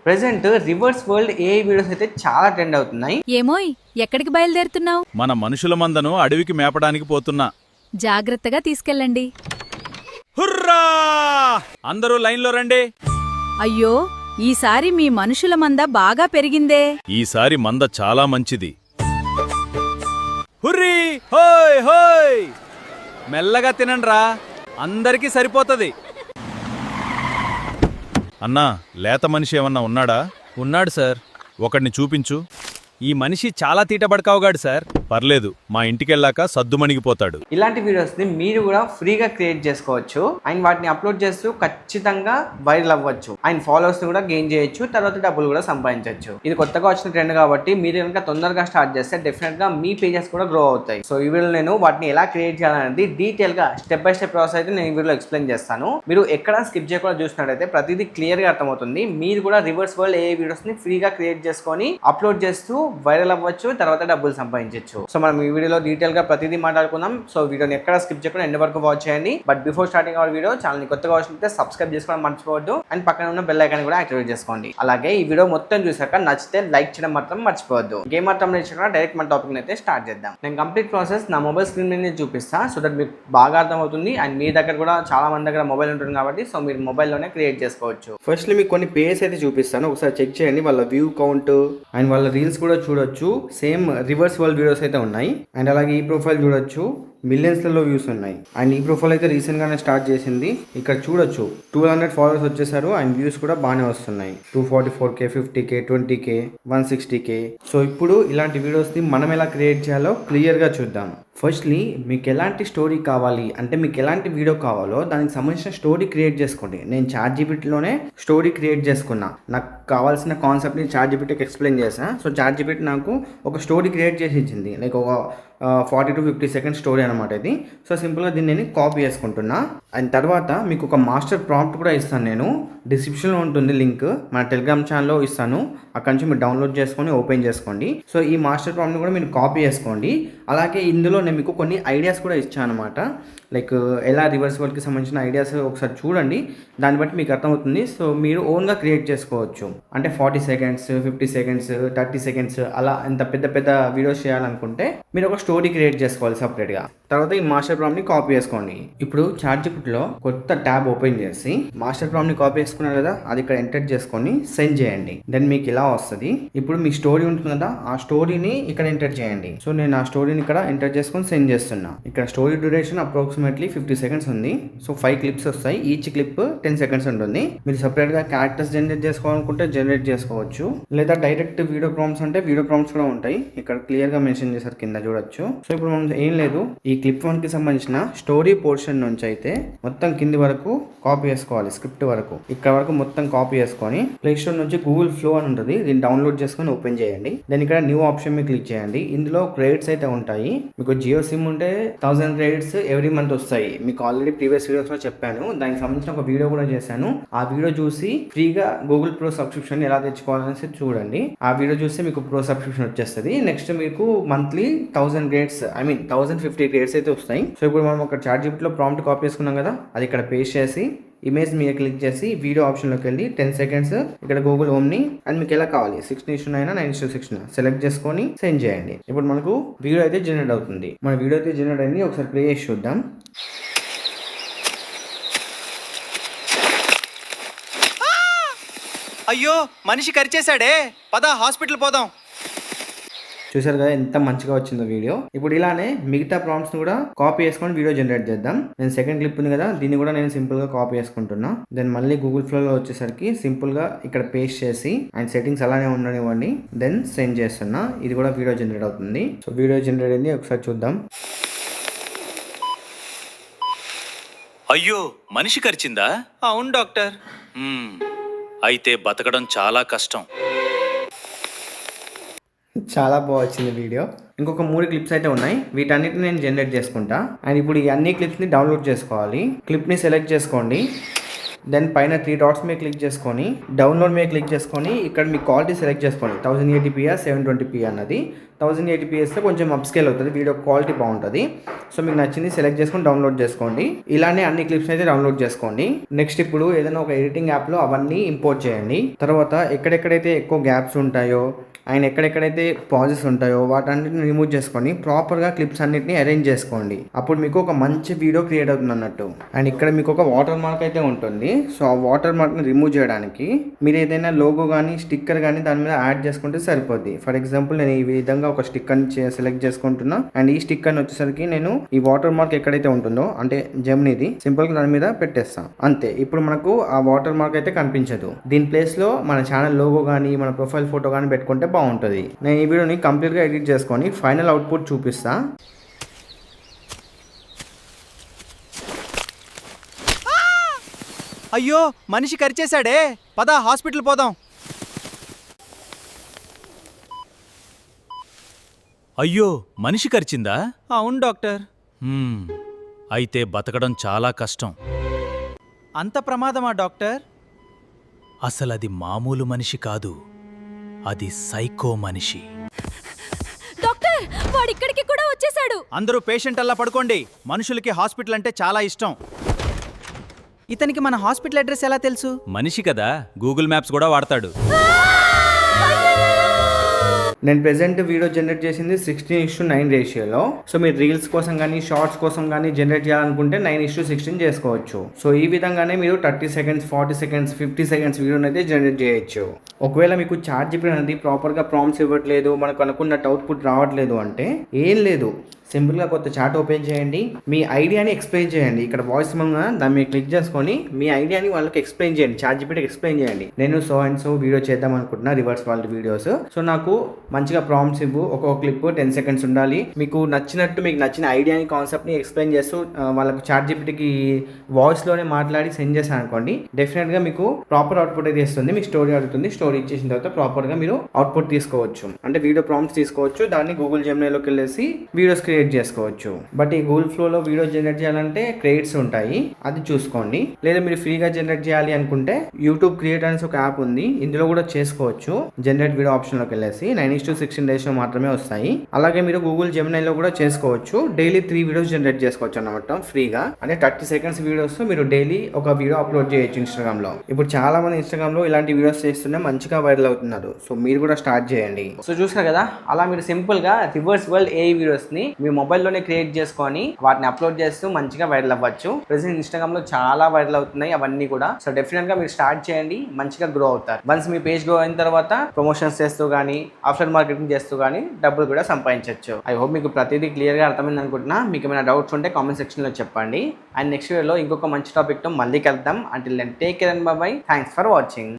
Present reverse world AI videos అయితే చాలా trend అవుతున్నాయి. ఏమోయ్, ఎక్కడికి బయలుదేరుతున్నావు? మన మనుషుల మందను అడవికి మేపడానికి పోతున్నా. జాగ్రత్తగా తీసుకెళ్ళండి. హుర్రా! అందరూ లైన్లో రండి. అయ్యో, ఈసారి మీ మనుషుల మంద బాగా పెరిగిందే. ఈసారి మంద చాలా మంచిది. హుర్రీ! హోయ్ హోయ్! మెల్లగా తినండ్రా, అందరికీ సరిపోతది. అన్నా, లేత మనిషి ఏమన్నా ఉన్నాడా? ఉన్నాడు సార్. ఒకడిని చూపించు. ఈ మనిషి చాలా తీటబడకావుగాడు సార్. పర్లేదు, మా ఇంటికెళ్ళాక సద్దుమణిగిపోతాడు. ఇలాంటి వీడియోస్ ని మీరు కూడా ఫ్రీగా క్రియేట్ చేసుకోవచ్చు అండ్ వాటిని అప్లోడ్ చేస్తూ ఖచ్చితంగా వైరల్ అవ్వచ్చు అండ్ ఫాలోవర్స్ కూడా గెయిన్ చేయొచ్చు, తర్వాత డబ్బులు కూడా సంపాదించవచ్చు. ఇది కొత్తగా వచ్చిన ట్రెండ్ కాబట్టి మీరు కనుక తొందరగా స్టార్ట్ చేస్తే డెఫినెట్ గా మీ పేజెస్ కూడా గ్రో అవుతాయి. సో ఈ వీడియోలో నేను వాటిని ఎలా క్రియేట్ చేయాలనేది డీటెయిల్ గా స్టెప్ బై స్టెప్ ప్రాసెస్ అయితే నేను ఈ వీడియోలో ఎక్స్ప్లెయిన్ చేస్తాను. మీరు ఎక్కడ స్కిప్ చేయకుండా చూసినట్టయితే ప్రతిదీ క్లియర్ గా అర్థమవుతుంది. మీరు కూడా రివర్స్ వరల్డ్ ఏ వీడియోస్ ని ఫ్రీగా క్రియేట్ చేసుకొని అప్లోడ్ చేస్తూ వైరల్ అవ్వచ్చు, తర్వాత డబ్బులు సంపాదించవచ్చు. సో మనం ఈ వీడియోలో డీటెయిల్ గా ప్రతిదీ మాట్లాడుకుందాం. సో వీడియోని ఎక్కడ స్కిప్ చేయకుండా ఎండ్ వరకు వాచ్ చేయండి. But before starting hour video channel ని కొత్తగా వచ్చినట్లయితే సబ్స్క్రైబ్ చేసుకోవడం మర్చిపోవద్దు అండ్ పక్కన ఉన్న బెల్ ఐకాన్ కూడా యాక్టివేట్ చేసుకోండి. అలాగే ఈ వీడియో మొత్తం చూసాక నచ్చితే లైక్ చేయడం మాత్రం మర్చిపోవద్దు. గేమ్ మాత్రం నేర్చుకున్నా డైరెక్ట్ మన టాపిక్ అయితే స్టార్ట్ చేద్దాం. నేను కంప్లీట్ ప్రాసెస్ నా మొబైల్ స్క్రీన్ మీద చూపిస్తా, సో దట్ మీకు బాగా అర్థమవుతుంది. అండ్ మీ దగ్గర కూడా చాలా మంది దగ్గర మొబైల్ ఉంటుంది కాబట్టి సో మీరు మొబైల్లోనే క్రియేట్ చేసుకోవచ్చు. ఫస్ట్ మీకు కొన్ని పేజెస్ అయితే చూపిస్తాను, ఒకసారి చెక్ చేయండి. వాళ్ళ వ్యూ కౌంట్ అండ్ వాళ్ళ రీల్స్ కూడా చూడొచ్చు. సేమ్ రివర్స్ వరల్డ్ వీడియోస్ అయితే ఉన్నాయి. అండ్ అలాగే ఈ ప్రొఫైల్ చూడొచ్చు, మిలియన్స్లలో వ్యూస్ ఉన్నాయి. అండ్ ఈ ప్రొఫైల్ అయితే రీసెంట్గానే స్టార్ట్ చేసింది. ఇక్కడ చూడొచ్చు 200 ఫాలోవర్స్ వచ్చేసారు అండ్ వ్యూస్ కూడా బాగానే వస్తున్నాయి. 244K, 50K, 20K, 160K. So ఇప్పుడు ఇలాంటి వీడియోస్ని మనం ఎలా క్రియేట్ చేయాలో క్లియర్గా చూద్దాం. ఫస్ట్లీ మీకు ఎలాంటి స్టోరీ కావాలి అంటే మీకు ఎలాంటి వీడియో కావాలో దానికి సంబంధించిన స్టోరీ క్రియేట్ చేసుకోండి. నేను ChatGPTలోనే స్టోరీ క్రియేట్ చేసుకున్నా. నాకు కావాల్సిన కాన్సెప్ట్ని ChatGPTకి ఎక్స్ప్లెయిన్ చేశాను. సో ChatGPT నాకు ఒక స్టోరీ క్రియేట్ చేసి ఇచ్చింది, లైక్ ఒక 40 to 50 సెకండ్ స్టోరీ అనమాట ఇది. సో సింపుల్గా దీన్ని నేను కాపీ చేసుకుంటున్నా. అండ్ తర్వాత మీకు ఒక మాస్టర్ ప్రాంప్ట్ కూడా ఇస్తాను, నేను డిస్క్రిప్షన్లో ఉంటుంది లింక్, మన టెలిగ్రామ్ ఛానల్లో ఇస్తాను. అక్కడ నుంచి మీరు డౌన్లోడ్ చేసుకొని ఓపెన్ చేసుకోండి. సో ఈ మాస్టర్ ప్రాంప్ట్ని కూడా మీరు కాపీ చేసుకోండి. అలాగే ఇందులో నేను మీకు కొన్ని ఐడియాస్ కూడా ఇచ్చాను అనమాట, లైక్ ఎలా రివర్స్ వరల్డ్కి సంబంధించిన ఐడియాస్ ఒకసారి చూడండి, దాన్ని బట్టి మీకు అర్థమవుతుంది. సో మీరు ఓన్గా క్రియేట్ చేసుకోవచ్చు. అంటే 40 సెకండ్స్, 50 సెకండ్స్, 30 సెకండ్స్ అలా ఎంత పెద్ద పెద్ద వీడియోస్ చేయాలనుకుంటే మీరు ఒక స్టోరీ క్రియేట్ చేసుకోవాలి సపరేట్గా. తర్వాత ఈ మాస్టర్ ప్రాంప్ట్ని కాపీ చేసుకోండి. ఇప్పుడు ChatGPTలో కొత్త ట్యాబ్ ఓపెన్ చేసి మాస్టర్ ప్రాంప్ట్ని కాపీ చేసుకున్నారు కదా, అది ఇక్కడ ఎంటర్ చేసుకొని సెండ్ చేయండి. దెన్ మీకు ఇలా వస్తుంది. ఇప్పుడు మీ స్టోరీ ఉంటుంది కదా, ఆ స్టోరీని ఇక్కడ ఎంటర్ చేయండి. సో నేను ఆ స్టోరీని ఇక్కడ ఎంటర్ చేసుకొని సెండ్ చేస్తున్నా. ఇక్కడ స్టోరీ డ్యూరేషన్ అప్రాక్సిమేట్లీ 50 సెకండ్స్ ఉంది. సో 5 క్లిప్స్ వస్తాయి, ఈచ్ క్లిప్ 10 సెకండ్స్ ఉంటుంది. మీరు సపరేట్గా క్యారెక్టర్స్ జనరేట్ చేసుకోవాలనుకుంటే జనరేట్ చేసుకోవచ్చు, లేదా డైరెక్ట్ వీడియో ప్రాంప్ట్స్ అంటే వీడియో ప్రాంప్ట్స్ కూడా ఉంటాయి. ఇక్కడ క్లియర్గా మెన్షన్ చేశారు, కింద చూడొచ్చు. సో ఇప్పుడు మనం ఏం లేదు, ఈ క్లిప్ 1కి సంబంధించిన స్టోరీ పోర్షన్ నుంచి అయితే మొత్తం కింది వరకు కాపీ చేసుకోవాలి, స్క్రిప్ట్ వరకు ఇక్కడ వరకు మొత్తం కాపీ చేసుకొని ప్లే స్టోర్ నుంచి గూగుల్ ఫ్లో అని ఉంటుంది, దీన్ని డౌన్లోడ్ చేసుకొని ఓపెన్ చేయండి. దెన్ ఇక్కడ న్యూ ఆప్షన్ మీద క్లిక్ చేయండి. ఇందులో క్రెడిట్స్ అయితే ఉంటాయి. మీకు జియో సిమ్ ఉంటే 1000 క్రెడిట్స్ ఎవ్రీ మంత్ వస్తాయి. మీకు ఆల్రెడీ ప్రీవియస్ వీడియోస్ లో చెప్పాను, దానికి సంబంధించిన ఒక వీడియో కూడా చేశాను. ఆ వీడియో చూసి ఫ్రీగా గూగుల్ ప్రో సబ్స్క్రిప్షన్ ఎలా తెచ్చుకోవాలనేసి చూడండి. ఆ వీడియో చూస్తే మీకు ప్రో సబ్స్క్రిప్షన్ వచ్చేస్తుంది. నెక్స్ట్ మీకు మంత్లీ 1000 గ్రేడ్స్, 1050 గ్రేడ్స్ అయితే వస్తాయి. సో ఇప్పుడు మనం ఒక ChatGPTలో ప్రాంప్ట్ కాపీ చేసుకున్నాం కదా, అది ఇక్కడ పేస్ట్ చేసి ఇమేజ్ మీద క్లిక్ చేసి వీడియో ఆప్షన్లోకి వెళ్ళి 10 సెకండ్స్ ఇక్కడ గూగుల్ హోమ్ని అండ్ మీకు ఎలా కావాలి 16:9 9:16 సెలెక్ట్ చేసుకొని సెండ్ చేయండి. ఇప్పుడు మనకు వీడియో అయితే జనరేట్ అవుతుంది. మన వీడియో అయితే జనరేట్ అయింది, ఒకసారి ప్లే చేసి చూద్దాం. అయ్యో, మనిషి కరిచేశాడే, పద హాస్పిటల్ పోదాం. చూసారు కదా ఎంత మంచిగా వచ్చిందో వీడియో. ఇప్పుడు ఇలానే మిగతా ప్రాంప్ట్స్ కూడా కాపీ చేసుకొని వీడియో జనరేట్ చేద్దాం. నేను సెకండ్ క్లిప్ ఉంది కదా, దీన్ని కూడా నేను సింపుల్ గా కాపీ చేసుకుంటున్నా. దెన్ మళ్ళీ గూగుల్ ఫ్లోలో వచ్చేసరికి సింపుల్ గా ఇక్కడ పేస్ట్ చేసి అండ్ సెట్టింగ్స్ అలానే ఉండనివ్వండి. దెన్ సెండ్ చేస్తున్నా. ఇది కూడా వీడియో జనరేట్ అవుతుంది. సో వీడియో జనరేట్ అయింది, ఒకసారి చూద్దాం. అయ్యో, మనిషి కరిచిందా? అవును డాక్టర్. అయితే బతకడం చాలా కష్టం. చాలా బాగా వచ్చింది వీడియో. ఇంకొక 3 క్లిప్స్ అయితే ఉన్నాయి, వీటన్నిటిని నేను జనరేట్ చేసుకుంటా. అండ్ ఇప్పుడు ఈ అన్ని క్లిప్స్ని డౌన్లోడ్ చేసుకోవాలి. క్లిప్ని సెలెక్ట్ చేసుకోండి. దెన్ పైన 3 డాట్స్ మీద క్లిక్ చేసుకొని డౌన్లోడ్ మీద క్లిక్ చేసుకొని ఇక్కడ మీ క్వాలిటీ సెలెక్ట్ చేసుకోండి. 1080p 720p అన్నది. 1080p ఇస్తే కొంచెం అప్స్కేల్ అవుతుంది, వీడియో క్వాలిటీ బాగుంటుంది. సో మీకు నచ్చింది సెలెక్ట్ చేసుకొని డౌన్లోడ్ చేసుకోండి. ఇలానే అన్ని క్లిప్స్ అయితే డౌన్లోడ్ చేసుకోండి. నెక్స్ట్ ఇప్పుడు ఏదైనా ఒక ఎడిటింగ్ యాప్లో అవన్నీ ఇంపోర్ట్ చేయండి. తర్వాత ఎక్కడెక్కడైతే ఎక్కువ గ్యాప్స్ ఉంటాయో అండ్ ఎక్కడెక్కడైతే పాజెస్ ఉంటాయో వాటన్నిటిని రిమూవ్ చేసుకొని ప్రాపర్గా క్లిప్స్ అన్నిటిని అరేంజ్ చేసుకోండి. అప్పుడు మీకు ఒక మంచి వీడియో క్రియేట్ అవుతుంది అన్నట్టు. అండ్ ఇక్కడ మీకు ఒక వాటర్ మార్క్ అయితే ఉంటుంది. సో ఆ వాటర్ మార్క్ని రిమూవ్ చేయడానికి మీరు ఏదైనా లోగో కానీ స్టిక్కర్ కానీ దాని మీద యాడ్ చేసుకుంటే సరిపోద్ది. ఫర్ ఎగ్జాంపుల్ నేను ఈ విధంగా ఒక స్టిక్కర్ని సెలెక్ట్ చేసుకుంటున్నా. అండ్ ఈ స్టిక్కర్ని వచ్చేసరికి నేను ఈ వాటర్ మార్క్ ఎక్కడైతే ఉంటుందో అంటే జెమినీది సింపుల్గా దాని మీద పెట్టేస్తాను అంతే. ఇప్పుడు మనకు ఆ వాటర్ మార్క్ అయితే కనిపించదు. దీని ప్లేస్లో మన ఛానల్ లోగో కానీ మన ప్రొఫైల్ ఫోటో కానీ పెట్టుకుంటే బాగుంటుంది. నేను ఈ వీడియోని కంప్లీట్గా ఎడిట్ చేసుకొని ఫైనల్ అవుట్పుట్ చూపిస్తా. అయ్యో మనిషి కరిచేశాడే, పద హాస్పిటల్ పోదాం. అయ్యో మనిషి కరిచిందా? అవును డాక్టర్. హ్మ్, అయితే బతకడం చాలా కష్టం. అంత ప్రమాదమా డాక్టర్? అసలది మామూలు మనిషి కాదు, అది సైకో మనిషి. డాక్టర్ వాడిక్కడికి కూడా వచ్చేసాడు. అందరూ పేషెంట్ అలా పడుకోండి. మనుషులకి హాస్పిటల్ అంటే చాలా ఇష్టం. ఇతనికి మన హాస్పిటల్ అడ్రస్ ఎలా తెలుసు? మనిషి కదా, గూగుల్ మ్యాప్స్ కూడా వాడతాడు. నేను ప్రెజెంట్ వీడియో జనరేట్ చేసింది 16:9 రేషియోలో. సో మీరు రీల్స్ కోసం కానీ షార్ట్స్ కోసం కానీ జనరేట్ చేయాలనుకుంటే 9:16 చేసుకోవచ్చు. సో ఈ విధంగానే మీరు 30 సెకండ్స్ 40 సెకండ్స్ 50 సెకండ్స్ వీడియోని అయితే జనరేట్ చేయొచ్చు. ఒకవేళ మీకు ChatGPT అనేది ప్రాపర్గా ప్రాంప్ట్స్ ఇవ్వట్లేదు, మనకు అనుకున్నట్టు అవుట్పుట్ రావట్లేదు అంటే ఏం లేదు, సింపుల్గా కొత్త చాట్ ఓపెన్ చేయండి, మీ ఐడియాని ఎక్స్ప్లెయిన్ చేయండి. ఇక్కడ వాయిస్ మెమో దాని మీద క్లిక్ చేసుకొని మీ ఐడియాని వాళ్ళకి ఎక్స్ప్లెయిన్ చేయండి, ChatGPTకి ఎక్స్ప్లెయిన్ చేయండి. నేను సో అండ్ సో వీడియో చేద్దాం అనుకుంటున్నా, రివర్స్ వాళ్ళ వీడియోస్. సో నాకు మంచిగా ప్రాంప్ట్స్ ఇవ్వు, ఒక్కొక్క క్లిప్ 10 సెకండ్స్ ఉండాలి, మీకు నచ్చినట్టు మీకు నచ్చిన ఐడియాని కాన్సెప్ట్ని ఎక్స్ప్లెయిన్ చేస్తూ వాళ్ళకు ChatGPTకి వాయిస్లోనే మాట్లాడి సెండ్ చేశాను అనుకోండి, డెఫినెట్గా మీకు ప్రాపర్ అవుట్పుట్ అయితే ఇస్తుంది. మీకు స్టోరీ అడుగుతుంది, స్టోరీ ఇచ్చేసిన తర్వాత ప్రాపర్గా మీరు అవుట్పుట్ తీసుకోవచ్చు. అంటే వీడియో ప్రాంప్ట్స్ తీసుకోవచ్చు, దాన్ని గూగుల్ జెమినీలోకి వెళ్ళేసి వీడియోస్ క్రియేట్ చేసుకోవచ్చు. బట్ ఈ గూగుల్ ఫ్లోలో వీడియో జనరేట్ చేయాలంటే క్రెడిట్స్ ఉంటాయి, అది చూసుకోండి. లేదా మీరు ఫ్రీగా జనరేట్ చేయాలి అనుకుంటే యూట్యూబ్ క్రియేట్ అనేసి ఒక యాప్ ఉంది, ఇందులో కూడా చేసుకోవచ్చు. జనరేట్ వీడియో ఆప్షన్లోకి వెళ్ళేసి 9:16 రేషియో మాత్రమే వస్తాయి. అలాగే మీరు గూగుల్ జెమినీలో కూడా చేసుకోవచ్చు. డైలీ 3 వీడియోస్ జనరేట్ చేసుకోవచ్చు అన్నమాట ఫ్రీగా. అంటే 30 సెకండ్స్ వీడియోస్ మీరు డైలీ ఒక వీడియో అప్లోడ్ చేయొచ్చు ఇన్స్టాగ్రామ్ లో. ఇప్పుడు చాలా మంది ఇన్స్టాగ్రామ్ లో ఇలాంటి వీడియోస్ చేస్తూనే మంచిగా వైరల్ అవుతున్నారు. సో మీరు కూడా స్టార్ట్ చేయండి. సో చూసారు కదా, అలా మీరు సింపుల్ గా రివర్స్ వరల్డ్ AI వీడియోస్ ని మీ మొబైల్లోనే క్రియేట్ చేసుకొని వాటిని అప్లోడ్ చేస్తూ మంచిగా వైరల్ అవ్వచ్చు. ప్రెసెంట్ ఇన్స్టాగ్రామ్ లో చాలా వైరల్ అవుతున్నాయి అవన్నీ కూడా. సో డెఫినెట్ గా మీరు స్టార్ట్ చేయండి, మంచిగా గ్రో అవుతారు. వన్స్ మీ పేజ్ గ్రో అయిన తర్వాత ప్రమోషన్స్ చేస్తూ కానీ ఆఫ్టర్ మార్కెటింగ్ చేస్తూ కానీ డబ్బులు కూడా సంపాదించవచ్చు. ఐ హోప్ మీకు ప్రతిదీ క్లియర్ గా అర్థమైంది అనుకుంటున్నా. మీకు ఏమైనా డౌట్స్ ఉంటే కామెంట్ సెక్షన్ లో చెప్పండి. అండ్ నెక్స్ట్ వీడియోలో ఇంకొక మంచి టాపిక్ తో మళ్ళీ కలుద్దాం. Until then take care and bye bye. Thanks for watching.